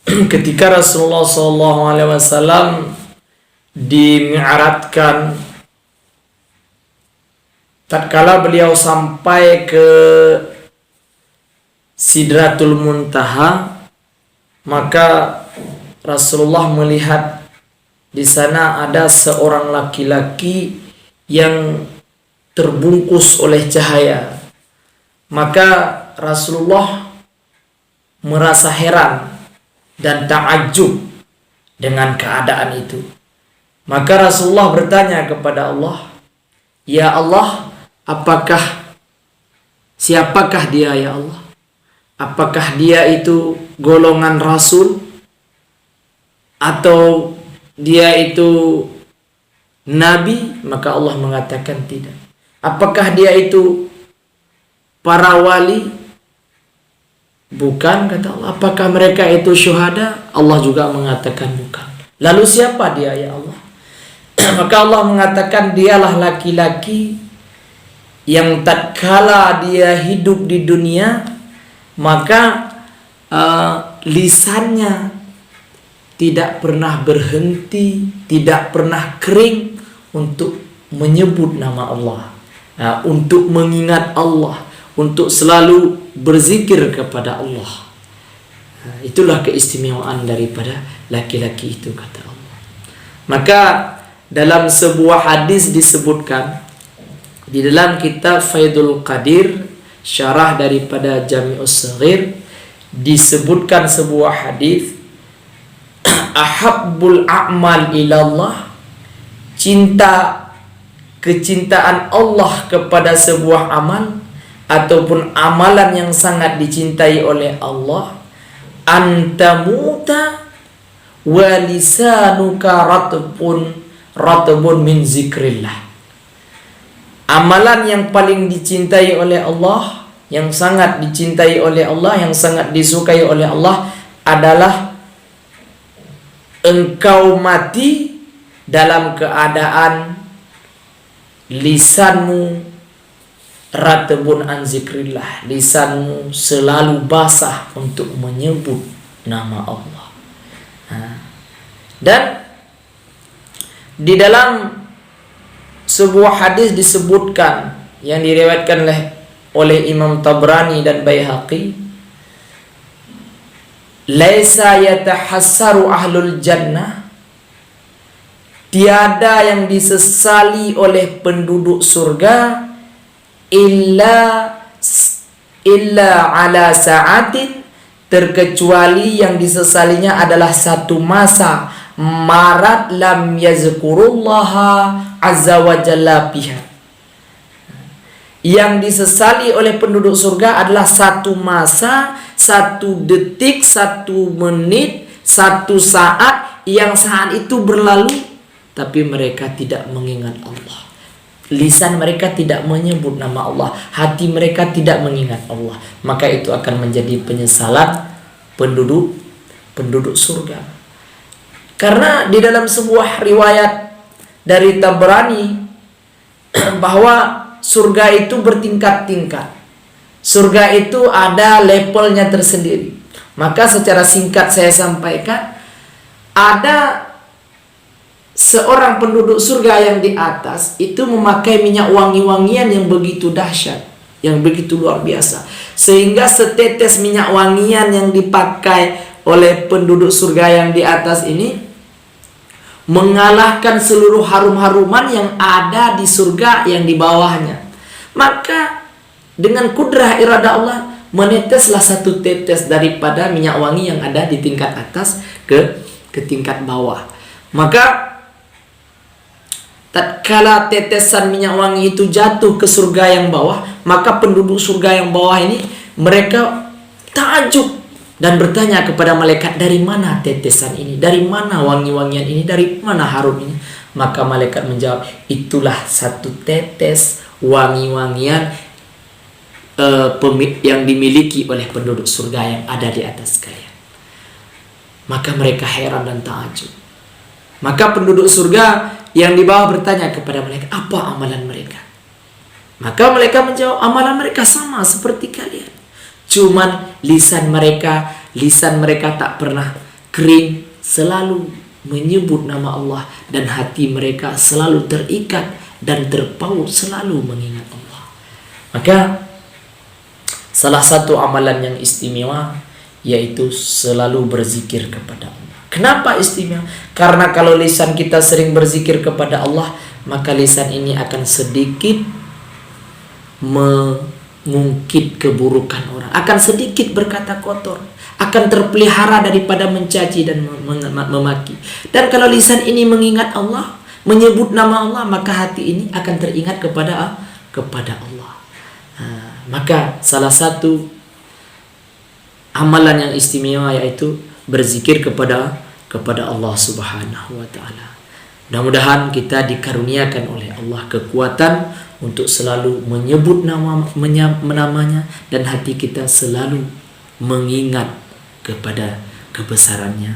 ketika Rasulullah SAW dimi'rajkan, tatkala beliau sampai ke Sidratul Muntaha, maka Rasulullah melihat di sana ada seorang laki-laki yang terbungkus oleh cahaya. Maka Rasulullah merasa heran dan takjub dengan keadaan itu. Maka Rasulullah bertanya kepada Allah, "Ya Allah, siapakah dia ya Allah? Apakah dia itu golongan Rasul? Atau dia itu Nabi?" Maka Allah mengatakan tidak. "Apakah dia itu para wali?" Bukan, kata Allah. "Apakah mereka itu syuhada?" Allah juga mengatakan bukan. "Lalu siapa dia ya Allah?" Maka Allah mengatakan dialah laki-laki yang tatkala dia hidup di dunia, maka lisannya tidak pernah berhenti, tidak pernah kering untuk menyebut nama Allah, untuk mengingat Allah, untuk selalu berzikir kepada Allah. Itulah keistimewaan daripada laki-laki itu, kata Allah. Maka dalam sebuah hadis disebutkan di dalam kitab Faidul Qadir, syarah daripada Jami'us Shaghir, disebutkan sebuah hadis, ahabbul a'mal ilallah, kecintaan Allah kepada sebuah amal ataupun amalan yang sangat dicintai oleh Allah, antamuta wa lisanuka ratbun min zikrillah. Amalan yang paling dicintai oleh Allah, yang sangat dicintai oleh Allah, yang sangat disukai oleh Allah adalah engkau mati dalam keadaan lisanmu ratbun an zikrillah, lisanmu selalu basah untuk menyebut nama Allah. Dan di dalam sebuah hadis disebutkan yang diriwayatkan oleh Imam Tabrani dan Baihaqi, laisa yatahassaru ahlul jannah, tiada yang disesali oleh penduduk surga illa ala sa'atin, terkecuali yang disesalinya adalah satu masa, marat lam yazkurullaha azza wa jalla biha. Yang disesali oleh penduduk surga adalah satu masa, satu detik, satu menit, satu saat, yang saat itu berlalu tapi mereka tidak mengingat Allah. Lisan mereka tidak menyebut nama Allah, hati mereka tidak mengingat Allah. Maka itu akan menjadi penyesalan penduduk surga. Karena di dalam sebuah riwayat dari Tabrani bahwa surga itu bertingkat-tingkat. Surga itu ada levelnya tersendiri. Maka secara singkat saya sampaikan, ada seorang penduduk surga yang di atas itu memakai minyak wangi-wangian yang begitu dahsyat, yang begitu luar biasa, sehingga setetes minyak wangian yang dipakai oleh penduduk surga yang di atas ini mengalahkan seluruh harum-haruman yang ada di surga yang di bawahnya. Maka dengan kudrah irada Allah, meneteslah satu tetes daripada minyak wangi yang ada di tingkat atas ke tingkat bawah. Maka tatkala tetesan minyak wangi itu jatuh ke surga yang bawah, maka penduduk surga yang bawah ini mereka takjub dan bertanya kepada malaikat, dari mana tetesan ini, dari mana wangi-wangian ini, dari mana harum ini? Maka malaikat menjawab, itulah satu tetes wangi-wangian yang dimiliki oleh penduduk surga yang ada di atas kalian. Maka mereka heran dan takjub. Maka penduduk surga yang di bawah bertanya kepada mereka, apa amalan mereka? Maka mereka menjawab, amalan mereka sama seperti kalian. Cuman lisan mereka tak pernah kering selalu menyebut nama Allah, dan hati mereka selalu terikat dan terpaut selalu mengingat Allah. Maka salah satu amalan yang istimewa yaitu selalu berzikir kepada Allah. Kenapa istimewa? Karena kalau lisan kita sering berzikir kepada Allah, maka lisan ini akan sedikit mengungkit keburukan orang, akan sedikit berkata kotor, akan terpelihara daripada mencaci dan memaki. Dan kalau lisan ini mengingat Allah, menyebut nama Allah, maka hati ini akan teringat kepada Allah. Maka salah satu amalan yang istimewa yaitu berzikir kepada Allah Subhanahu wa taala. Mudah-mudahan kita dikaruniakan oleh Allah kekuatan untuk selalu menyebut namanya, dan hati kita selalu mengingat kepada kebesarannya.